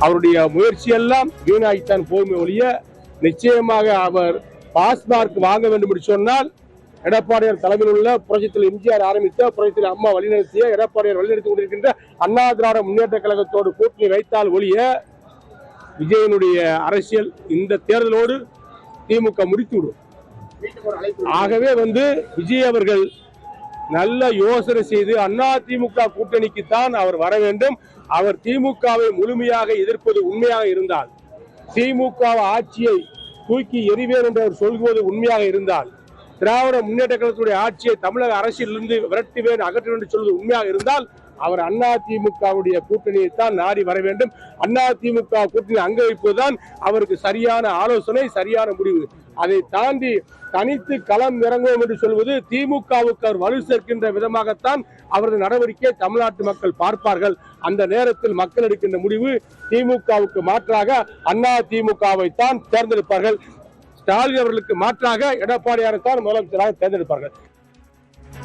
அவருடைய முயற்சியெல்லாம் வீணாய்த்தான் போகுமே ஒழிய நிச்சயமாக அவர் பாஸ்மார்க் வாங்க வேண்டும் என்று சொன்னால் எடப்பாடியார் தலைமையில் உள்ள புரட்சித்தில் எம்ஜிஆர் ஆரம்பித்த புரட்சித்தில் அம்மா வழிநடத்திய எடப்பாடியார் வழிநடத்திக் கொண்டிருக்கின்ற அண்ணா திராவிட முன்னேற்ற கழகத்தோடு கூட்டணி வைத்தால் ஒழிய விஜயனுடைய அரசியல் இந்த தேர்தலோடு திமுக முடித்துவிடும். ஆகவே விஜய் அவர்கள் நல்ல யோசனை செய்து அண்ணா திமுக கூட்டணிக்குத்தான் அவர் வர வேண்டும். அவர் திமுகவை முழுமையாக எதிர்ப்பது உண்மையாக இருந்தால், திமுக ஆட்சியை தூக்கி எறிவேன் என்று அவர் சொல்வது உண்மையாக இருந்தால், திராவிட முன்னேற்ற கழகத்துடைய ஆட்சியை தமிழக அரசியலிருந்து விரட்டுவேன் அகற்றுவேன் என்று சொல்வது உண்மையாக இருந்தால் அவர் அண்ணா திமுகவுடைய கூட்டணியைத்தான் நாடி வர வேண்டும். அண்ணா திமுக கூட்டணி அங்க வைப்பதுதான் அவருக்கு சரியான ஆலோசனை, சரியான முடிவு. அதை தாண்டி தனித்து களம் இறங்குவோம் என்று சொல்வது திமுகவுக்கு அவர் வலு சேர்க்கின்ற விதமாகத்தான் அவரது நடவடிக்கை தமிழ்நாட்டு மக்கள் பார்ப்பார்கள். அந்த நேரத்தில் மக்கள் எடுக்கின்ற முடிவு திமுகவுக்கு மாற்றாக அண்ணா திமுகவை தான் தேர்ந்தெடுப்பார்கள். ஸ்டாலின் அவர்களுக்கு மாற்றாக எடப்பாடியாரை தான் முதலமைச்சராக தேர்ந்தெடுப்பார்கள்.